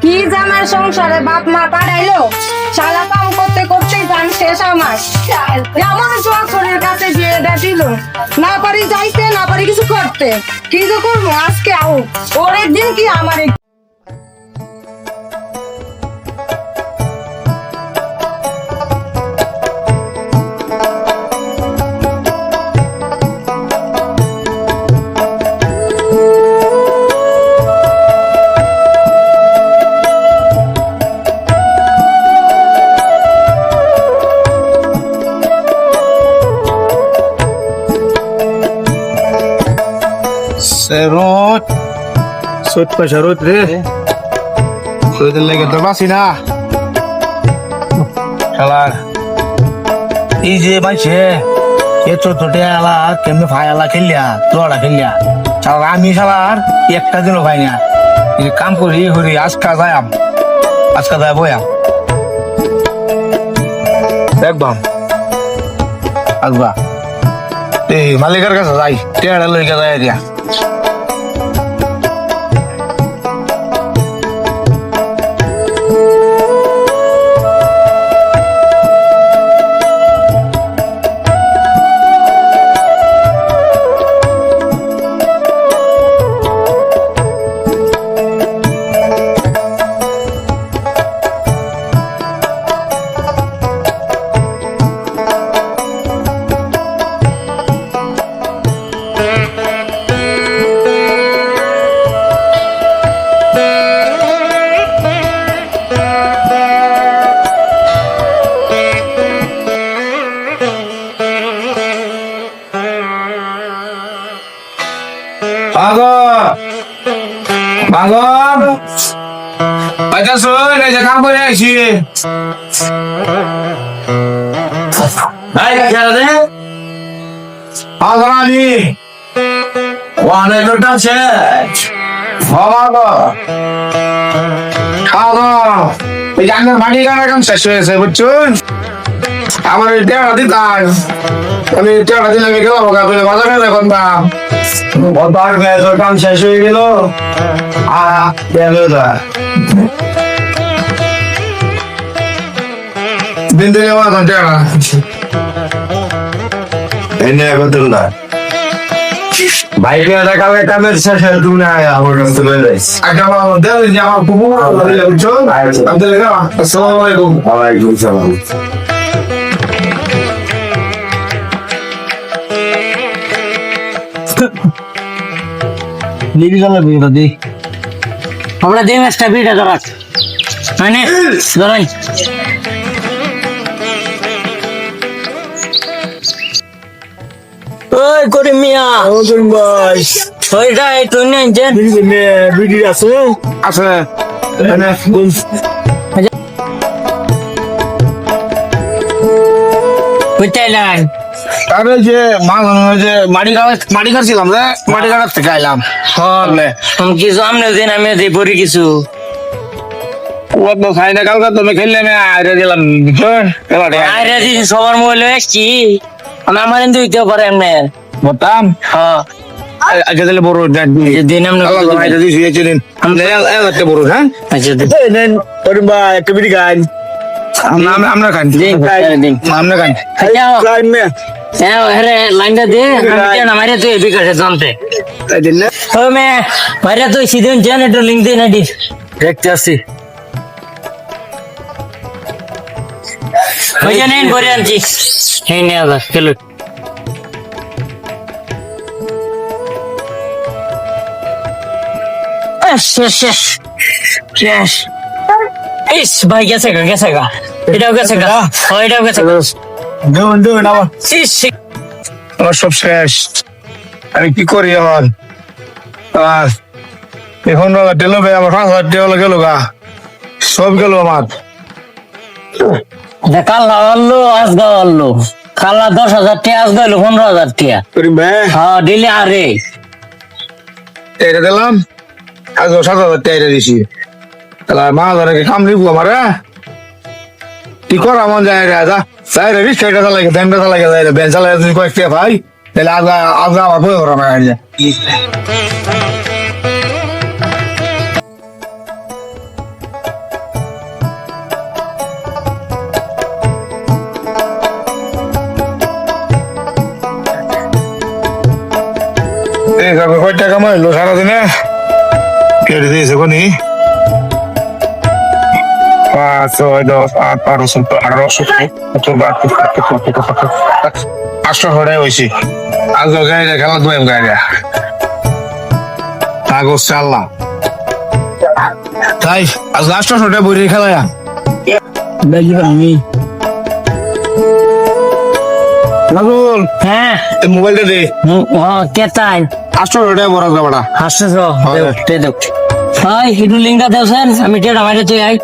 কি জামার সংসারে বাপ মা পাঠাইলো, শালা কাম করতে করতে গান শেষ আমার। এমন চোখের কাছে দিয়ে দিল, না পারি যাইতে, না পারি কিছু করতে। কি যে করবো আজকে আও, ওর একদিন কি আমার একদিন। Serut, serut pa serut re. Serut lagi terbasi na. Kalar. Ije bache. ये तो टोटे आला केमने फायला खेलिया तोड़ा खेलिया चल आमी शालार একটা দিনও ভাই না এই কাম করি হরি আজকা যায়াম আজকা যায় বয়াম দেখবাম আসবা এই মালিকের কাছে যাই টেড়া লইকে যায় দিয়া Bangun, baca surat aja kamu ya sih. Hai kerja, bangun ni, wana itu dah set, bangun, bangun, jangan mandi kan sesuai betul. আমার এটা রাতে তাই আমি এটা রাতে লাগে গেল ওকা করে বাজারে এখন বা বড় বেজর কাম শেষ হয়ে গেল গেল দা দিন দিন আমার টাকা এনে বদল না বাইকে এটা কালকে কামের শেষ হয়ে তুমি না আমার কাছে লইলে আগে আমার দেল যে আমার বুবু বলে বুঝছো আমি লাগা আসসালামু আলাইকুম ওয়া আলাইকুম আসসালাম লিবি গেল বিটা দি আমরা দেম একটা বিটা ধরাক মানে ধরাই ওই করিম মিয়া ও করিম ভাই ওইটা এই তো নেন যে বিডি আছে আছে এনে গুল বুঝতেলেন আরে যে যে মাটি কাটছিলাম রে মাটি কাটার থেকে আইলাম হ্যাঁ কিছু আমনে দিন আমি দিই পরি কিছু ও তো খাই না কালকে তুমি খেললে না আইরে দিলাম আরে দিন সবার মোবাইল এসছি আমার কিন্তু হইতেও পারে এমনি বলতাম হ্যাঁ আগে দিলে বড় দিন আমরা আইরে দিছি এই দিন আমরা একটা বড় হ্যাঁ আচ্ছা এই নেন করিম ভাই একটা বিড়ি গান আমরা খান দিন দিন আমরা খান লাইন মে আরে লাইনটা দে আমি মারে তুই বিকাশে জানতে এই দিন না ও মে মারে তুই সিধন জেনারেটর লিংক দে না দি দেখতে আসি ওই যে নেন করে আনছি এই নে আবার চলো শেষ শেষ শেষ ইস ভাই গেছে গা এটাও গেছে গা এটাও গেছে গা দেউন আবার ইস আমার সব শেষ আমি কি করি এখন এখন টেলো ভাই আমার 5,000 টাকা গেল গা সব গেল আমার কাল্লা আনলো আজ গা আনলো কাল্লা 10,000 টাকা আজ গেল 15,000 টাকা করিম ভাই হ্যাঁ দিলে আরে এটা দিলাম আজ 7,000 টাকা দিছি তাহলে মা ধরে কাম নিব আমার কি করা মন যায় রাজা তাই রে রিক্সাটা লাগে ব্যাংকটা লাগে ব্যাংক চালায় তুই কয়েকটা ভাই তাহলে আজ আমার বই করা না কাকু কয় টাকা মারলো সারাদিনে কেটে দিয়েছে কোনি 5, 6, 10, 8, 12, 800 টাকা হয়েছে আজ গাড়ি খেলা দুয়াম গাড়ি কাগজ চাল্লা তাই আজ 800 টাকা বই খেলায়া আমি নাজুল হ্যাঁ এই মোবাইলটা দে কে তাই 800 টাকা বড় গাবড়া হাসছো দে দেখ হাই হিডু লিঙ্কটা দেওছেন আমি টেড়া মাইরে তুই আই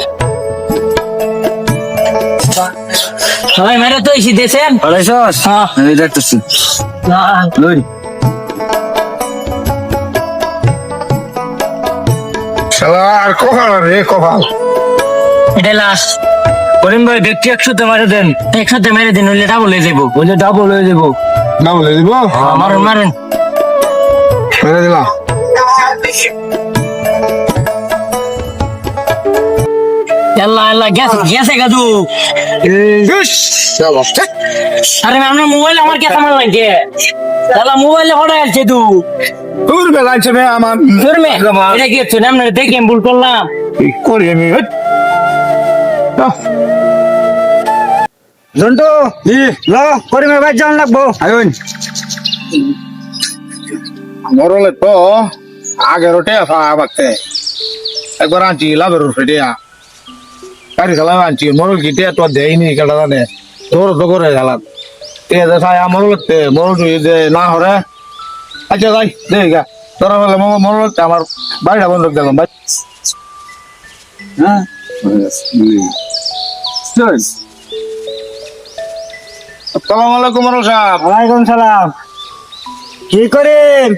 সবাই মাইরে তুই এসে দেছেন আড়াইশোস হ্যাঁ এই দেখতেছি লই শালা আর কপাল রে কপাল এটা লাস্ট করিম ভাই দেখছি 100 মারে দেন একসাথে মেরে দিন হইলে ডাবল হয়ে যাবো ওই যে ডাবল হয়ে যাবো না বলে দিব মারুন মারুন মেরে দিলাম আল্লাহ আল্লাহ গেছে গেছে গাদু চলো আরে আমরা মোবাইল আমার কে সামান লাগে তাহলে মোবাইলে হড়া আছে তু তোর বেলাইছে মে আমার ধরমে এটা কি হচ্ছে না আমরা দেখে ভুল করলাম কি করি আমি জন্টু ল করিমে ভাই জান লাগবো আয়ুন মরলে তো আগের ওটে আবাতে একবার আনছি লাভের ফেটিয়া গাড়ি চালাম আনছি মরল কি টিয়া তো দেয়নি কেটা জানে তোর তো করে গেলাম টিয়া যে সাই মরল মরল যে না হরে আচ্ছা যাই দেখ গা তোরা বলে মরল আমার বাড়িটা বন্ধ দিলাম ভাই হ্যাঁ আসসালামু আলাইকুম মরল সাহেব ওয়ালাইকুম সালাম কি করিম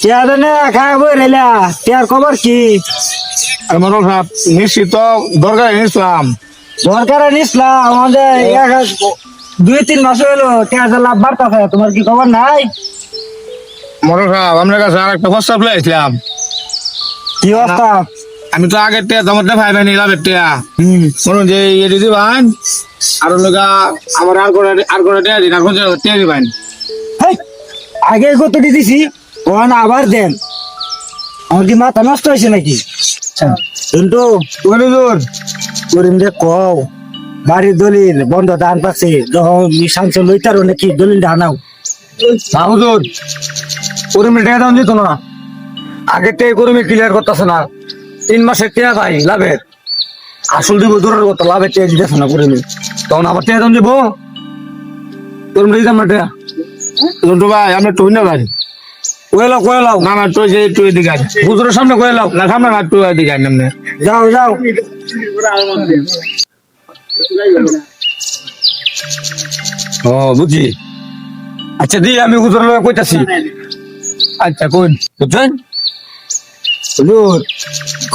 টিয়া দেনে খাবো রেলা টিয়ার খবর কি মরল সাহেব নিশ্চিত দরকার নিছিলাম দরকারে নিসলাম আমাদের 2-3 মাস হলো টিয়া লাভ বাড়তাছে তোমার কি খবর নাই মরল সাহেব আপনার কাছে আর একটা প্রস্তাব লাইছিলাম কি অবস্থা আমি তো আগের টিয়া তোমার ভাই ভাই লাভের টিয়া শুনুন যে এটি দিবান আর লগা আমার আর করে টিয়া দিন আর কোন টিয়া দিবেন হেই, আগে কত দিছি ওখানে আবার দেন আমার কি মাথা নষ্ট হয়েছে নাকি কিন্তু করিম দে কও বাড়ির দলিল বন্ধ দান পাচ্ছে যখন সাংসদ লইতারো নাকি দলিল আনাও হুজুর করিমে টিয়া দাম দিত না আগের টিয়া করিমে ক্লিয়ার করতেছে না 3 মাসের টিয়া ভাই লাভের আসল দিব দূরের কথা লাভের টিয়া দিতেছে না করিমে তখন আবার টিয়া দাম দিব করিম দিতাম না টিয়া জন্টু ভাই আপনি টুই না ভাই কোয়েলাও না না তুই যে তুই এদিকে আয় হুজুরের সামনে কোয়েলাও না সামনে না তুই এদিকে আয় নামনে যাও যাও ও বুঝছি আচ্ছা দি আমি হুজুরের লগে কইতাছি আচ্ছা কোন বুঝছেন হুজুর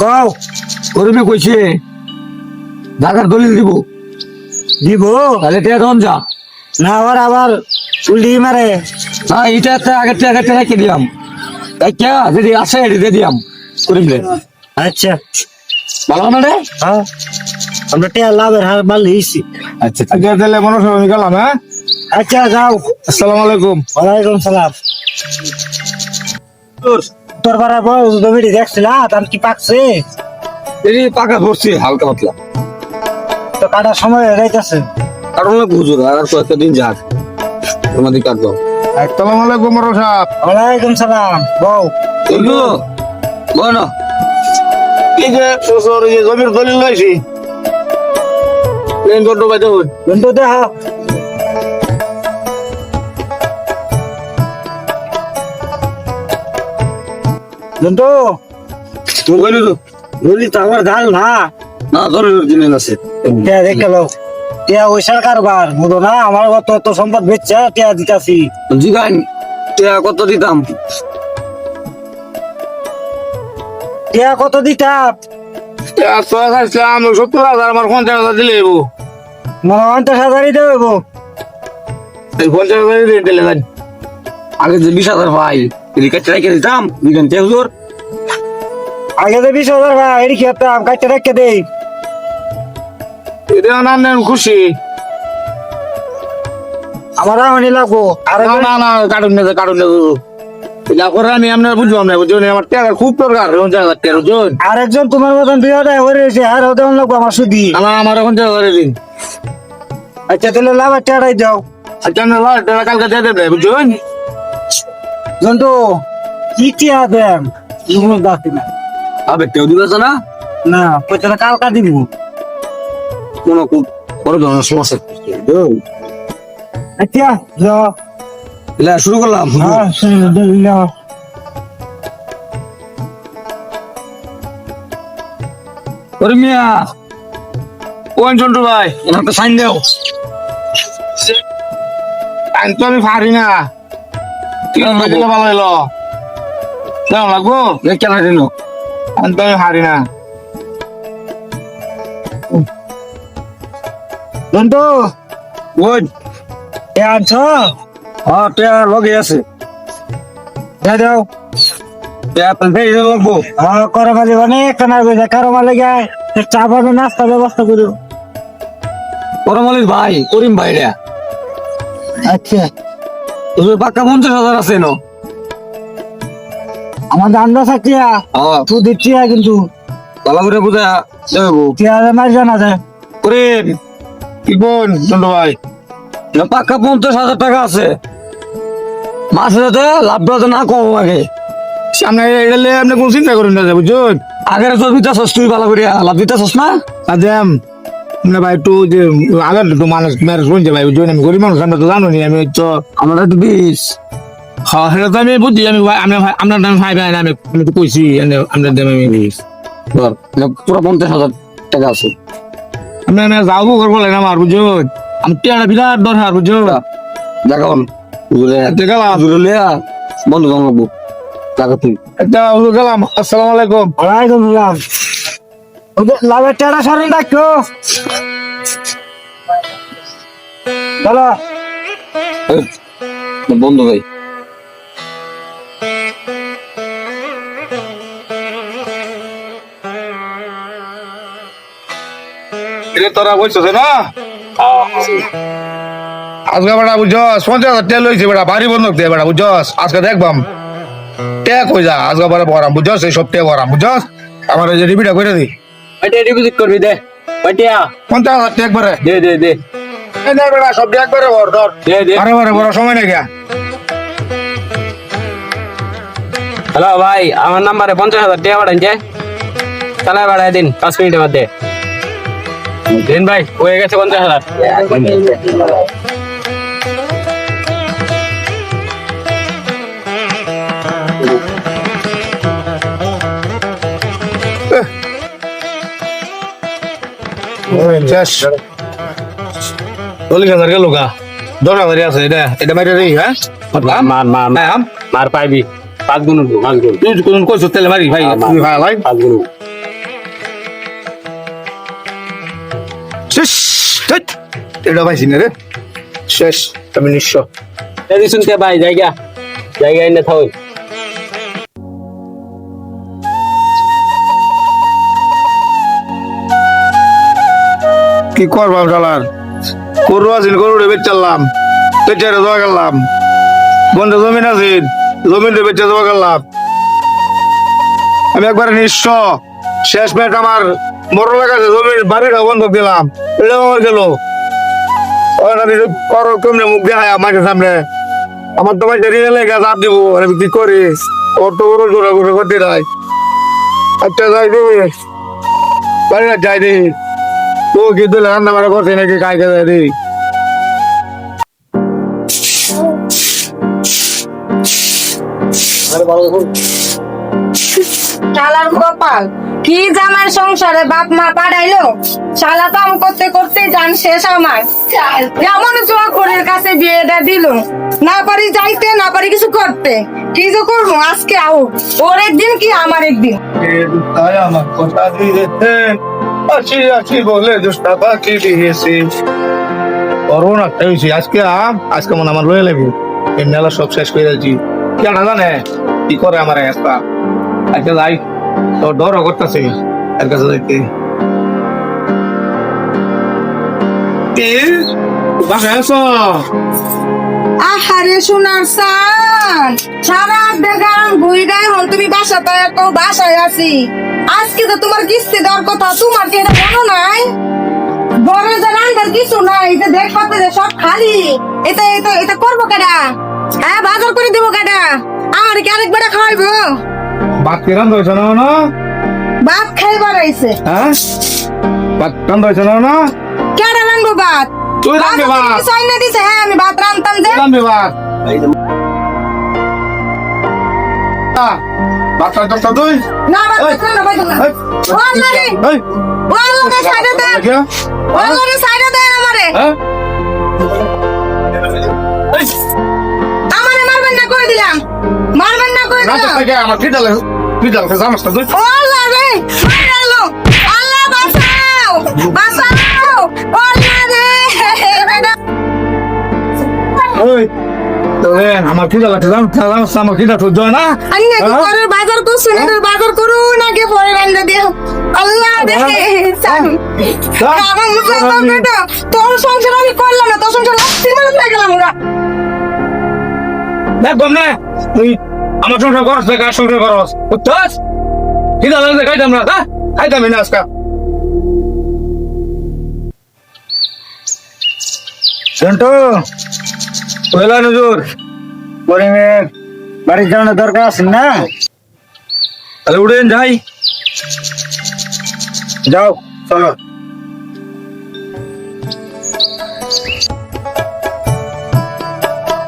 কও করিমে কইছে ঢাকার দলিল দিব দিব তাহলে টিয়া দাম যা না আবার উল্টি মারে না এটা একটা আগের টিয়া রেখে দিলাম তাই কে যদি আসে এটি দিয়ে দিলাম করিমলে আচ্ছা ভালো না রে হ্যাঁ আমরা টিয়া লাভের হার মাল লিয়েছি আচ্ছা আচ্ছা তাহলে মনে হয় গেলাম হ্যাঁ আচ্ছা যাও আসসালামু আলাইকুম ওয়ালাইকুম সালাম তোর পাড়ার বড় জমিটি দেখছিলা তার কি পাকছে এই পাকা ধরছি হালকা পাতলা তো কাটার সময় হয়ে যাইতেছে কারণ হুজুর আর কয়েকটা দিন যাক তোমাদের কাটবো আসসালামু আলাইকুম মরল সাহেব ওয়ালাইকুম সালাম বউ বন্ধু বলো এই যে শ্বশুর এই জমির দলিল লইছি প্লেন করতে পাইতে হই বন্ধু দেহ বন্ধু তুই কইলি তো বলি তো আমার গাল না না দলিল দিন আছে টিয়া দেখে লো টিয়া ওই সরকার বার বুঝো না আমার অত সম্পদ বেচছে টিয়া দিতাছি জিগান টিয়া কত দিতাম টিয়া কত দিতা টিয়া তো খাইছিলাম 70,000 আমার 50,000 দিলে এবো মানে 50,000 দেবো এই 50,000 দিয়ে দিলে যান আগে যে 20,000 ভাই রিকাট রেখে দিতাম দিবেন তে হুজুর আগে যে 20,000 ভাই এটি খেতাম কাটতে রেখে দেই এটা না খুশি আমার রাহনি লাগবো আর না না না কাটুন না এটা করে আমি আপনার বুঝলাম না, বুঝুন আমার টাকার খুব দরকার, এখন জায়গা 13 জন আরেকজন তোমার মতন বিয়েটা হয়েছে আর ওদের লাগবো আমার সুদি। আমার এখন জায়গা করে দিন। আচ্ছা তাহলে লাভ টাকাই দাও। আচ্ছা না টাকা কালকে দিয়ে দেবে, বুঝুন জন্টু কি টিয়া দেন দাসি না আবে কেউ দিবে না, না পয়সাটা কালকা দিব। কোনো বড় ধরনের সমস্যা। আচ্ছা যাও শুরু করলাম। হ্যাঁ যাও। ওরে মিয়া কোন চন্টু ভাই, এখানে তো সাইন দেও। সাইন তো আমি পারি না, ঠিক আছে দিলে ভালো হলো। কেমন লাগবো কেন দিন, আমি তো আমি পারি না। জন্টু ওই এ আনছ? হ্যাঁ টিয়া লগে আছে, যা দাও। টিয়া পেয়ে লাগবো। হ্যাঁ করো মাঝে অনেক কানা গেছে, কারো মালে গায়ে চা পাবে নাস্তা ব্যবস্থা করো। পরমালিক ভাই করিম ভাই রে, আচ্ছা পাক্কা 50,000 আছে ন। আমাদের আন্দাজ টিয়া তুই দিচ্ছিয়া কিন্তু ভালো করে বুঝা দেবো। টিয়া মার জানা যায় করিম কি বোন চন্টু ভাই, পাক্কা 50,000 টাকা আছে। মাছ যাতে লাভ তো না কম আগে সামনে এলে আপনি কোন চিন্তা করেন না, বুঝুন আগের তোর দিতেছস তুই ভালো করিয়া লাভ দিতেছস না আদেম না ভাই, একটু যে আগের তো মানুষ ম্যারেজ করছে ভাই, বুঝুন আমি গরিব মানুষ, আমরা তো জানো নি, আমি তো আমরা তো 20 হ্যাঁ সেটা তো আমি বুঝছি। আমি আপনার দাম 5 আমি তো কইছি আপনার দাম আমি 20 পুরো 50,000 টাকা আছে। আমি যাবো করবো না আমার, বুঝুন আমি টিয়াটা বিরাট দরকার, বুঝুন দেখুন বন্ধু জানাবো গেলাম। আসসালামু আলাইকুম। ওয়ালাইকুম সালাম। ওদের লাভের টেরা সরে ডাকো বলো। বন্ধু ভাই তোরা বলছিস না আজকে বেটা বুঝছস 50,000 টাকা লইছে বেটা, বাড়ি বন্ধক দিয়ে বেটা বুঝছস। আজকে দেখবাম ট্যাগ হয়ে যা, আজকে বারে পড়াম বুঝছস, এই সব ট্যাগ করাম বুঝছস। আমার এই যে রিপিটা করে দি, ওইটা ডিপোজিট করবি দে ওইটা 50,000 ট্যাগ বারে দে দে দে এই নে বেটা সব ট্যাগ করে ভর ধর দে দে। আরে বারে বড় সময় নেই গা। হ্যালো ভাই, আমার নাম্বারে 50,000 টাকা পাঠাইছে, চালাই বাড়াই দিন 5 মিনিটের মধ্যে। দিন ভাই হয়ে গেছে 50,000। চল্লিশ হাজার গেল গা, 10,000 আছে এটা, এটা বাইরে রে। হ্যাঁ মার মার মার মার পাইবি 5 গুণ 5 গুণ তুই কোন কইছ তেলে মারি ভাই, তুই ভাই লাই 5 গুণ। শেষ এটা পাইছি না রে, শেষ আমি নিঃস্ব। এই শুনতে ভাই জায়গা জায়গা এনে থাও। কি করবাম শালার, গরু আছিল গরুরে বেচালাম, বেচারে জমা করলাম, বন্ধু জমিন আছিল জমিন বেচে জমা করলাম। আমি একবারে নিঃস্ব, শেষ মেট আমার বড় লাগাছে জমির বাড়িটা বন্ধক দিলাম, এটাও আমার গেল। কেমনে মুখ দেখায় মাঝে সামনে, আমার তো মাঝে রিয়ে লেগে চাপ দিব, আমি কি করি, ওর তো গরু জোড়া ঘুরে করতে নাই। আচ্ছা যাই দিবি বাড়িটা যাই দিই, তো কি দিলে রান্না বান্না করছে নাকি কাজ করে দিই। শালার কপাল, কি জামার সংসারে বাপ মা পাঠাইলো, শালা কাম করতে করতে জান শেষ আমার। এমন চোখের কাছে বিয়েটা দিল, না পারি যাইতে না পারি কিছু করতে, কি যে করবো আজকে আও, ওর একদিন কি আমার একদিন। আমার কথা দিয়েছে আছি আছি বলে দুষ্টা পাখি দিয়েছি, করুন একটা হয়েছি আজকে আজকে মনে আমার রয়ে লাগবে, এই মেলা সব শেষ করে যাচ্ছি। কেন জানে কি করে আমার একটা আজকে যাই, তোর ডরও করতেছে এর কাছে যাইতে। বাসায় আছো? আহারে সোনার সান, সারা দেখান ঘুরে হল তুমি বাসাতে একটু বাসায় আছি। আজকে তো তোমার কিস্তি দেওয়ার কথা, তোমার কি এটা মনে নাই? ঘরে যে রান্নার কিছু নাই, এটা দেখতে যে সব খালি। এটা এটা এটা করবো কেডা? হ্যাঁ, বাজার করে দেবো কেডা? আমার কি আরেকবার খাওয়াইবো? ভাত কি রান্ধা হয়েছে না না? ভাত খাইবার আইছে। হ্যাঁ, ভাত রান্ধা হয়েছে না না? কেডা রান্নবো ভাত? তুই রান্ধবি ভাত। চাই না দিছে, হ্যাঁ আমি ভাত রান্তাম যে। তুই রান্ধবি ভাত। ভাত রান্ধতা তুই? না ভাত এই, রান্না পাইতো না। এই, ওয়াল্লাহি, এই, ওয়াল্লাহি সাইডে দে। কে? ওয়াল্লাহি সাইডে দে আমারে। হ্যাঁ? এই, আমারে মারবেন না করে দিলাম। মারবেন না করে রাতে দিলাম। থেকে আমার খিদা লাগে। খিদা লাগে, জানাস না তুই? ওয়াল্লাহি, মারলো। আল্লাহ বাঁচাও, বাঁচাও। ওয়াল্লাহি। ওই, তো আমার খিদা লাগছে, জানাস না আমার খিদা সহ্য হয় না? আমি নাকি হ্যাঁ? ঘরের বাজার করছি না, বাজার করুন আগে পরে রান্না দিও। আল্লাহ দেখে চান। আমার মুখে তো বেটা, তোর সংসার আমি করলাম না, তোর সংসার লাস্তি মেরে গেলাম ওরা। দেখবো না তুই আমার সংসার করস না, কার সংসার করস? বুঝছস? খিদা লাগছে, খাইতাম না, হ্যাঁ? খাইতামই না আজকে। জন্টু, ওইলা নজর, করিমের বাড়ির যাওয়ানোর দরকার আছে না? তাহলে উঠেন যাই। যাও, চলো।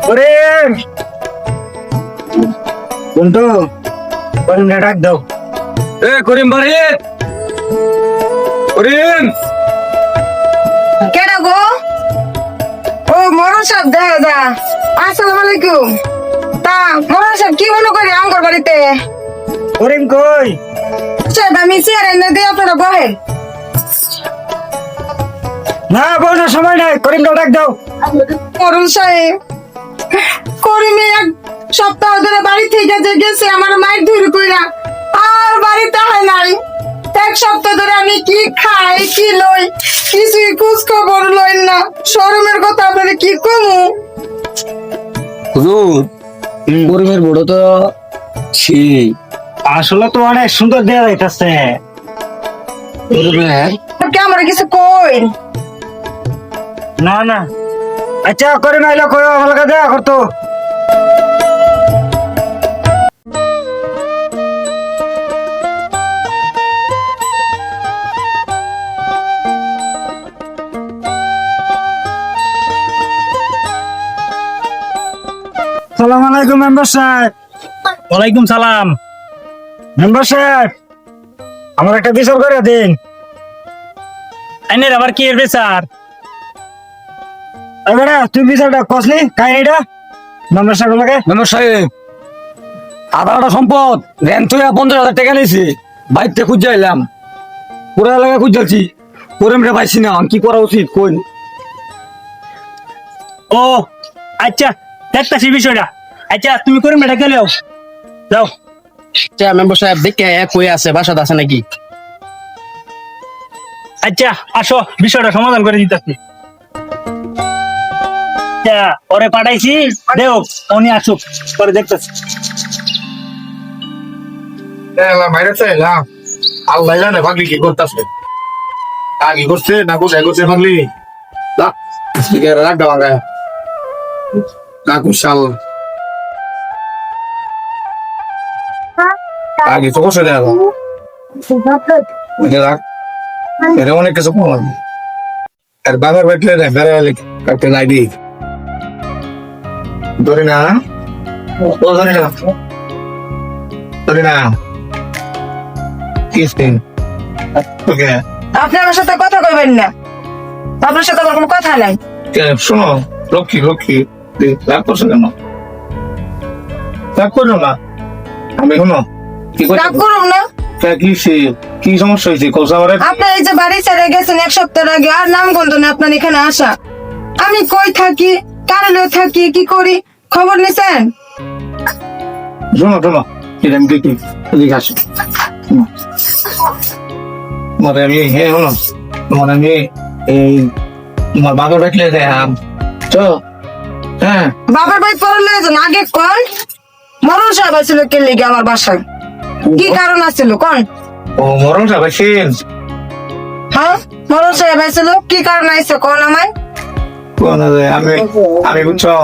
করিম, জন্টু, করিমকে ডাক দাও। এ করিম বাড়ি, করিম। কেডা গো? ও মরণ সাহেব, দেখা যা। আসসালামু আলাইকুম। তা মরণ সাহেব কি মনে করি আমার বাড়িতে? করিম কই? সাহেব আমি চেয়ার এনে দিয়ে আপনারা বহেন। না, বসার সময় নাই, করিমকে ডাক দাও। মরণ সাহেব, করিমে এক সপ্তাহ ধরে বাড়ি থেকে যে গেছে আমার মায়ের ধরে কইরা, আর বাড়িতে হয় নাই। এক সপ্তাহ ধরে আমি কি খাই কি লই কিছুই খোঁজ খবর লই না। শরমের কথা আপনাদের কি কমু? হুজুর, করিমের বড় তো ছি। আসলে তো অনেক সুন্দর দেয়া যাইতেছে। করিমের আপনি আমার কিছু কই? না না, আচ্ছা করিম আইলো, কই আমার কাছে দেখা করতো। সালাম আলাইকুম মেম্বার সাহেব। ওয়ালাইকুম সালাম। মেম্বার সাহেব, আমার একটা বিচার করে দিন। আইনের আবার কি এর বিচার? এবারে তুই বিচারটা কসলি কাহিনীটা মেম্বার সাহেব লাগে। মেম্বার সাহেব, আধাটা সম্পদ রেন তুই 50,000 টাকা নিয়েছি, বাইকটা খুঁজে এলাম, পুরো এলাকা খুঁজেছি, করিমরে পাইছি না, কি করা উচিত কোন? ও আচ্ছা, দেখতেছি বিষয়টা। আচ্ছা তুমি করে মেটা গেলেও যাও। আচ্ছা মেম্বার সাহেব দেখে কই আছে, বাসাতে আছে নাকি? আচ্ছা আসো, বিষয়টা সমাধান করে দিতেছি। আচ্ছা ওরে পাঠাইছি, দেও উনি আসুক, পরে দেখতেছি। বাইরে চাইলাম, আল্লাহ জানে পাগলি কি করতেছে, আগে করছে না কোথায় করছে পাগলি। রাখ দেওয়া গায়ে কাকু শাল আগে তো কষে দেওয়া রাখ, এর অনেক কিছু পাওয়া আর বাবার বেটলে রে বেড়ালে কাটতে নাই দিই ধরি না, ও ধরি না, ধরি না কিস্তিন। ওকে আপনি আমার সাথে কথা কইবেন না, আপনার সাথে আমার কোনো কথা নাই। শোনো লক্ষ্মী লক্ষ্মী, রাগ করছো কেন? রাগ করো না, আমি শোনো কি রাগ করুন না। কি সমস্যা হয়েছে কৌশা আমার? আপনি এই যে বাড়ি ছেড়ে গেছেন এক সপ্তাহ আগে, আর নাম গন্ধ না আপনার এখানে আসা। আমি কই থাকি, কারেলে থাকি, কি করি খবর নিছেন? শোনো শোনো, এটা আমি দেখি এদিকে আসো। তোমার আমি হ্যাঁ শোনো, তোমার আমি এই তোমার বাবা ডাকলে দেখাম তো হ্যাঁ বাবার বাড়ি পড়লে আগে কোন মরণ সাহেব আসছিল কে লেগে আমার বাসায় কি কারণ আসছিল কোন ও মরণ সাবাসিন হ্যাঁ মরণ সাহেব আসছিল কি কারণ আইছে কোন আমায় কোন আমি আমি বুঝছো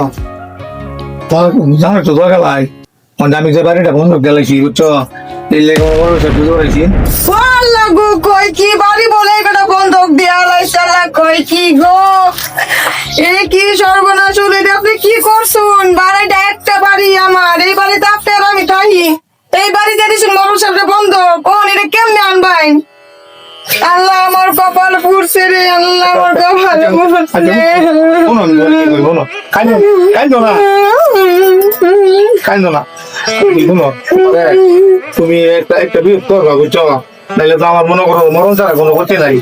জানো তো দরকার লাই আমি যে বাড়িটা বন্ধ গেলেছি বুঝছো এই লেগে মরণ সাহেব ধরেছি আল্লাহ গো কই কি বাড়ি বলে এটা বন্ধক দিয়া লাইসাল্লাহ কই কি গো এ কি সর্বনাশ হলো এটা আপনি কি করছুন বাড়িটা একটা বাড়ি আমার এই বাড়িতে আপনার আমি থাকি এই বাড়িতে দিয়েছেন মরণ সাহেবটা বন্ধ কোন এটা কেমনে আনবাই আল্লাহ আমার কপাল পুড়ছে রে আল্লাহ আমার কপাল পুড়ছে বলো কাইন্দ না কাইন্দ না শুনো তুমি একটা একটা বিয়ে করবা বুঝছো নাহলে তো আমার মনে করো মরণ ছাড়া কোনো গতি নাই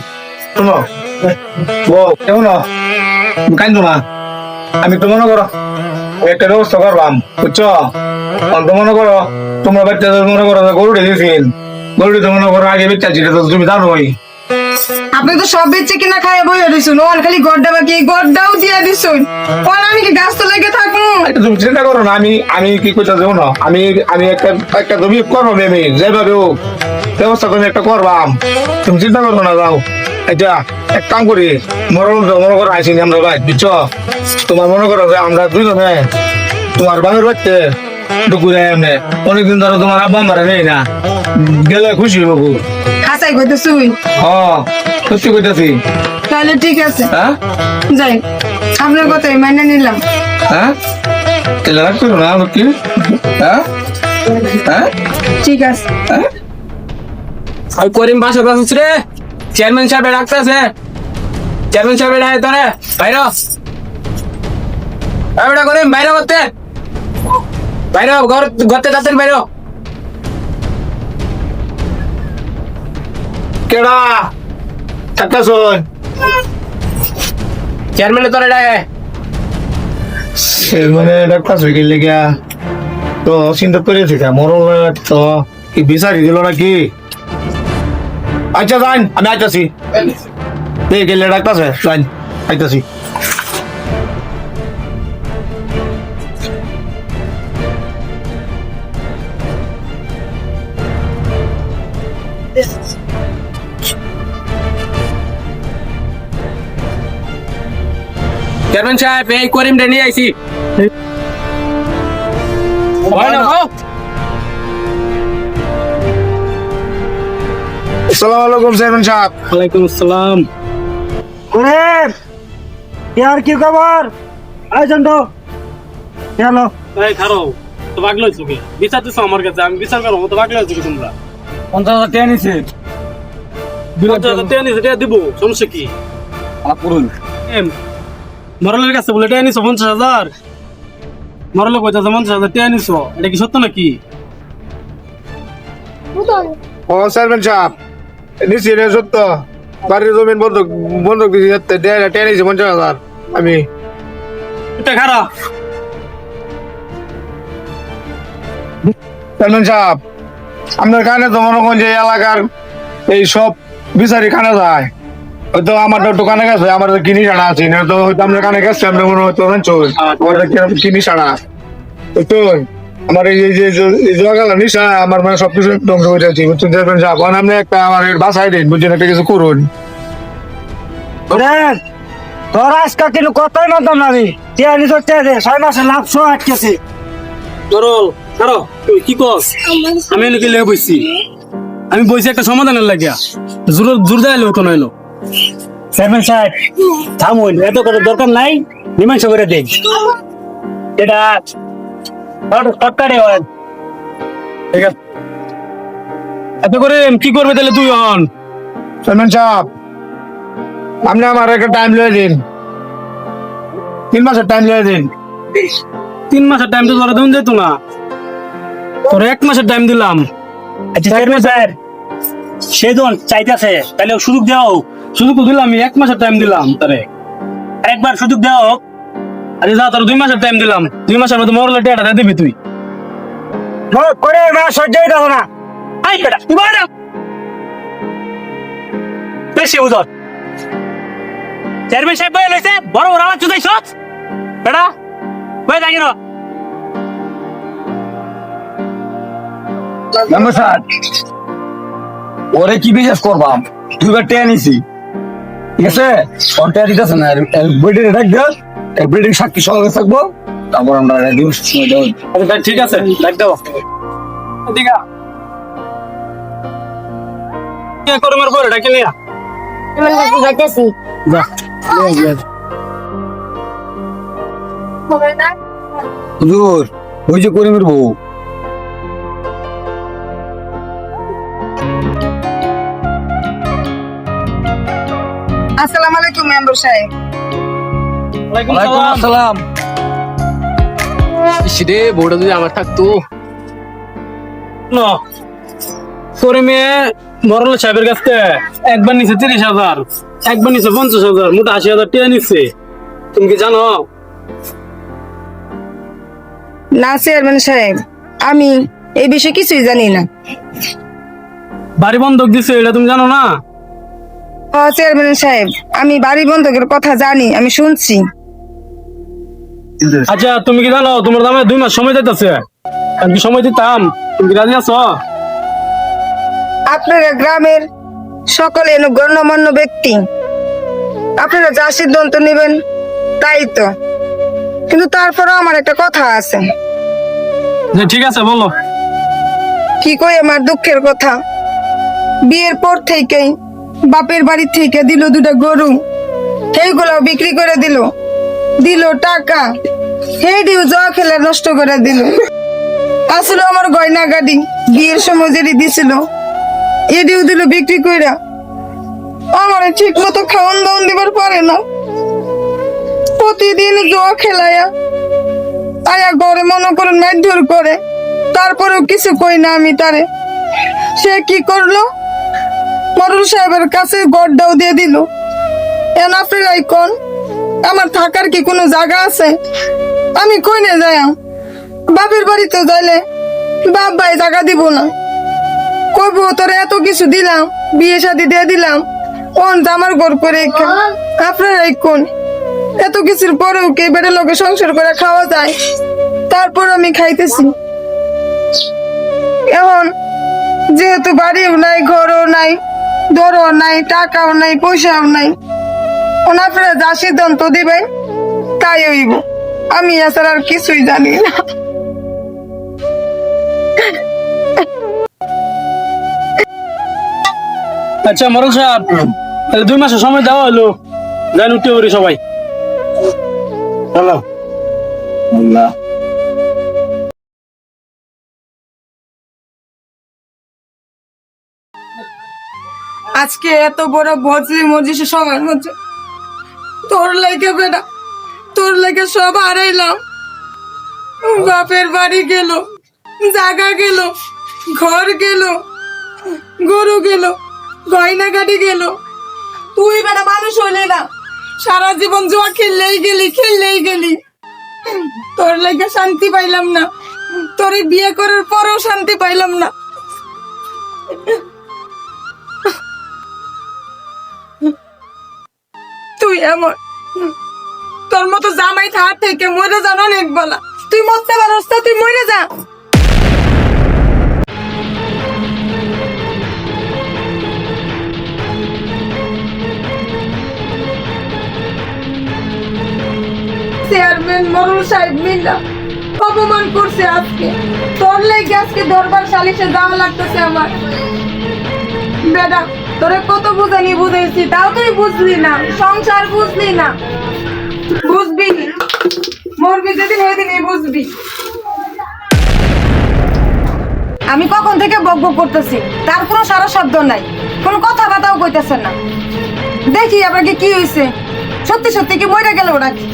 শোনো ও কেমন কাইন্দ না আমি তো মনে করো একটা ব্যবস্থা করলাম বুঝছো তো মনে করো তোমরা বাচ্চা মনে করো গরুটা দিয়েছেন গরুটি তো মনে করো আগে বেচা ছিল তো তুমি জানোই আপনি তো সব বেচে কিনা খাইয়ে বই দিছুন ওখানে খালি গড্ডা বাকি গড্ডাও দিয়ে দিছুন কোন আমি কি গাছ তো লেগে থাকবো এটা তুমি চিন্তা করো না আমি কি করতে যাবো না আমি আমি একটা একটা তুমি করবো আমি যেভাবে হোক ব্যবস্থা তুমি একটা করবাম তুমি চিন্তা করো না যাও এটা এক কাম করি মনে করো আইসিনি আমরা ভাই বুঝছো তোমার মনে করো যে আমরা দুইজনে তোমার বাঙের বাড়তে ডুকুরে এমনি অনেকদিন ধরে তোমার আব্বা মারা নেই না গেলে খুশি হবো খাসাই কইতেছুই সত্যি কইতাছি তাহলে ঠিক আছে হ্যাঁ যাই আপনার কথাই মাইনে নিলাম হ্যাঁ তাহলে রাখছো না আমার কি হ্যাঁ হ্যাঁ ঠিক আছে ওই করিম বাসা বাসুস রে চেয়ারম্যান সাহেব ডাকতেছে চেয়ারম্যান সাহেব ডাকে তোরে বাইরে বেটা করিম বাইরে করতে বাইরে ঘর ঘরতে যাচ্ছেন বাইরে কেডা একটা শোন চেয়ারম্যানে তোরে ডাকে মানে ডাক্তার হয়ে গেলে গিয়া তো চিন্তা করেছি মরণ তো কি বিচারি দিল নাকি আচ্ছা যান আমি আইতাছি এই গেলে ডাক্তার যান আইতাছি চেয়ারম্যান সাহেব এই করিম রে নিয়ে আইছি আসসালামু আলাইকুম চেয়ারম্যান সাহেব ওয়ালাইকুম আসসালাম ওরে ইয়ার কি খবর আইছেন তো চলো এই খারো তো পাগল হইছো কি বিচার দিছো আমার কাছে আমি বিচার করবো তো পাগল হইছো কি তোমরা 50,000 টাকা নিছে 50,000 টাকা নিছে টাকা দিব সমস্যা কি পুরুন মরলের কাছে বলে টাকা নিছো 50,000 মরলে কইতাছে 50,000 টাকা নিছো এটা কি সত্য নাকি ও চেয়ারম্যান সাহেব নিশ্চয় এটা সত্য বাড়ির জমিন বন্ধক বন্ধক দিয়েছি টেনেছি 50,000 আমি এটা খারাপ চেয়ারম্যান সাহেব আপনার কানে তো মনে করেন যে এলাকার এই সব বিচারি কানে যায় হয়তো আমার দোকানে গেছে আমার তো কিনি ছাড়া আছে না তো হয়তো আপনার কানে গেছে আমরা মনে হয়তো কিনি ছাড়া তো আমার এই যে জগাল নিশা আমার মানে সবকিছু ধ্বংস হয়ে যাচ্ছে বুঝছেন চেয়ারম্যান সাহেব আপনি একটা আমার বাসায় দিন বুঝছেন একটা কিছু করুন ওরে তোর আজকে কিন্তু কথাই মানতাম না আমি টিয়া নিছ টিয়া দে 6 মাসে লাভ শো আটকেছে ধরল খারো তুই কি কস আমি এনে লেগে বইছি আমি বইছি একটা সমাধানের লাগিয়া জোর দেয় লোক নইলো চেয়ারম্যান সাহেব থামুন এত করে দরকার নাই মীমাংসা করে দেখ এটা সরকারে হয় ঠিক আছে এত করে কি করবে তাহলে তুই হন চেয়ারম্যান সাহেব আপনি আমার একটা টাইম লিয়ে দিন 3 মাসের টাইম লিয়ে দিন 3 মাসের টাইম তো তোরা দেন যেত না তোর 1 মাসের টাইম দিলাম আচ্ছা চেয়ারম্যান স্যার সে জন চাইতেছে তাহলে সুযোগ দাও সুযোগ তো দিলাম আমি 1 মাসের টাইম দিলাম তারে একবার সুযোগ দাও আরে যা তোর 2 মাসের টাইম দিলাম 2 মাসের মধ্যে মরলে টাকাটা দিবি তুই করে মা সহ্যই দাও না আই বেটা তুই বাড়া বেশি উদর চেয়ারম্যান সাহেব বলে লইছে বড় বড় আওয়াজ চুদাইছ বেটা কই থাকি না মেম্বার সাহেব ওরে কি বিশ্বাস করবাম দুইবার টেয়া নিছি ঠিক আছে ওর টেয়া দিতেছে না বিল্ডিং ডাক দেওয়া বিল্ডিং সাক্ষী সহকারে থাকবো তারপর আমরা দিবস সময় দেবো আচ্ছা ঠিক আছে ডাক দাও ঠিক আছে কে করমের পরে ডাকে নিয়া যাইতেছি যা হুজুর ওই যে করিমের বউ আসসালামু আলাইকুম মেম্বার সাহেব। ওয়ালাইকুম আসসালাম ইসরে বউটা যদি আমার থাকতো। না তোরে মেয়ে মরল সাহেবের কাছে একবার নিচে 30,000 একবার নিচে 50,000 মোট 80,000 টাকা নিচ্ছে তুমি কি জানো? না চেয়ারম্যান সাহেব, আমি এই বিষয়ে কিছুই জানি না। বাড়ি বন্ধক দিছে এটা তুমি জানো না? চেয়ারম্যান সাহেব, আমি বাড়ি বন্ধকের কথা জানি, আমি শুনছি। আচ্ছা তুমি কি জানো তোমার দামে 2 মাস সময় দিতেছে? আমি কি সময় দিতাম? তুমি কি রাজি আছো? আপনারা গ্রামের সকলে গণ্যমান্য ব্যক্তি, আপনারা যা সিদ্ধান্ত নেবেন তাই তো, কিন্তু তারপরেও আমার একটা কথা আছে। যে ঠিক আছে বলো। কি কই আমার দুঃখের কথা, বিয়ের পর থেকেই বাপের বাড়ি থেকে দিল 2টা গরু, সেইগুলো বিক্রি করে দিল টাকা, হেডিও জয়া খেলে নষ্ট করে দিল। আসলে আমার গয়না গাড়ি বিয়ের সময় যেটি দিছিল এডিও দিল বিক্রি কইরা। আমার ঠিক মতো খাওয়ান দাওয়ান দিবার পারে না, প্রতিদিন জয়া খেলায়া আয়া ঘরে মনে করেন মারধর করে, তারপরেও কিছু কই না আমি তারে। সে কি করলো, মরুল সাহেবের কাছে গড়টাও দিয়ে দিল। এখন আপনারাই কোন আমার থাকার কি কোনো জায়গা আছে? আমি কই না যাই, বাপের বাড়িতে যাইলে বাপ ভাই জায়গা দিব না, কইব তোরে এত কিছু দিলাম, বিয়ে শাদী দিয়ে দিলাম, কোন জামার ঘর করে আপনারাই কোন এত কিছুর পরেও কে বেড়ে লোকে সংসার করে খাওয়া যায়? তারপর আমি খাইতেছি। এখন যেহেতু বাড়িও নাই, ঘরও নাই, দরও নাই, টাকাও নাই, পয়সাও নাই, আপনারা যা সিদ্ধান্ত দিবেন তাই হইব, আমি এছাড়া আর কিছুই জানি না। আচ্ছা মরল সাহেব, তাহলে 2 মাসের সময় দেওয়া হলো, যাই উঠতে পারি সবাই। হ্যালো আল্লাহ আজকে এত বড় ভজলি মজলিসে সবার মধ্যে তোর লাগে বেটা, তোর লাগে সব হারাইলাম। বাপের বাড়ি গেল, জায়গা গেল, ঘর গেল, গরু গেল, গয়না গাড়ি গেল, তুই বেটা মানুষ হলে না, সারা জীবন জুয়া খেললেই গেলি। তোর লাগে শান্তি পাইলাম না, তোর বিয়ে করার পরেও শান্তি পাইলাম না। তুই এমন, তোর মতো জামাই থার থেকে মরে যা অনেক বলা, তুই মরতে পারস তো, তুই মরে যা। চেয়ারম্যান মরুল সাহেব মিল্লা অপমান করছে আজকে, তোর লেগে আজকে দরবার সালিশে যাওয়া লাগতেছে আমার। বেটা তোরে কত বুঝাইছি, তাও তুই বুঝলি না, সংসার বুঝলি না, বুঝবি মরবি যেদিন সেদিনই বুঝবি। আমি কখন থেকে বক বক করতেছি, তার কোনো সারা শব্দ নাই, কোনো কথাবার্তাও কইতেছে না। দেখি আপনাকে কি হয়েছে, সত্যি সত্যি কি মরে গেল নাকি?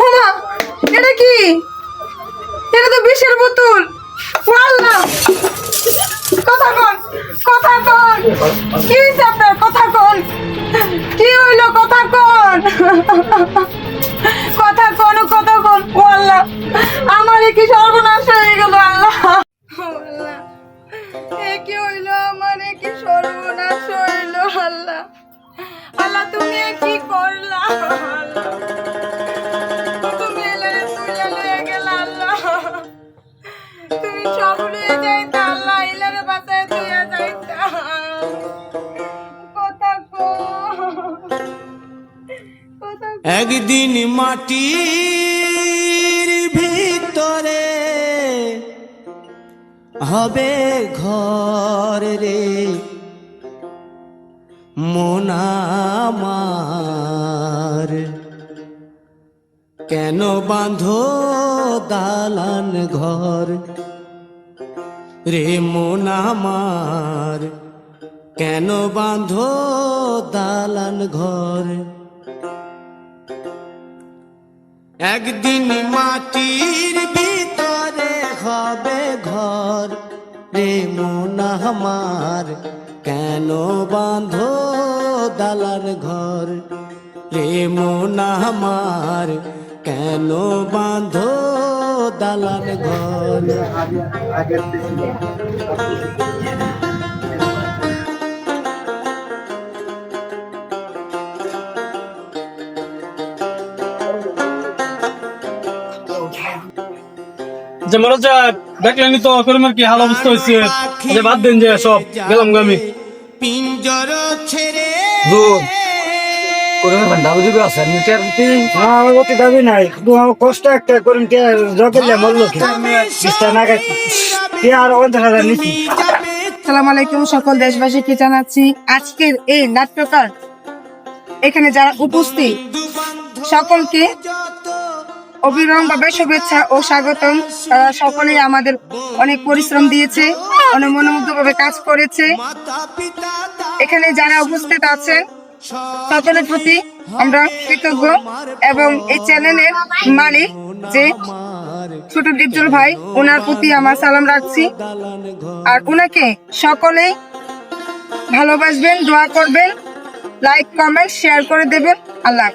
ওমা, এটা কি? এটা তো বিষের বোতল। আল্লাহ, কথা কন, কি হয়েছে আপনার? কথা কন, কি হইলো? কথা কন, ও আল্লাহ, আমার কি সর্বনাশ হয়ে গেল? আল্লাহ, এ কি হইলো? আমার কি সর্বনাশ হইলো? আল্লাহ, একদিন মাটির ভিতরে হবে ঘর রে মন আমার, কেন বাঁধো দালান ঘর রে মন আমার, কেন বাঁধো দালান ঘর। একদিন মাটির ভিতরে হবে ঘর রে মন আমার, কেন বাঁধো দালান ঘর রে মন আমার, কেন বাঁধো দালান ঘর। যে মরজা দেখলেনি তো করিমের কি হাল অবস্থা হয়েছে, যে বাদ দেন যে সব গেলাম আমি। পিঞ্জর ছেড়ে আমার গতি দাবি নাই, শুধু আমার কষ্ট একটা করিম জগেলে মরলো কি না আর 50,000 নিচ্ছি। সালাম আলাইকুম সকল দেশবাসীকে জানাচ্ছি আজকের এই নাট্যকার এখানে যারা উপস্থিত সকলকে অবিরামভাবে শুভেচ্ছা ও স্বাগতম। তারা সকলেই আমাদের অনেক পরিশ্রম দিয়েছে, অনেক মনোমুগ্ধভাবে কাজ করেছে। এখানে যারা উপস্থিত আছেন সকলের প্রতি আমরা কৃতজ্ঞ এবং এই চ্যানেলের মালিক যে ছোট ডিপজল ভাই, ওনার প্রতি আমার সালাম রাখছি। আর ওনাকে সকলেই ভালোবাসবেন, দোয়া করবেন, লাইক কমেন্ট শেয়ার করে দেবেন। আল্লাহ।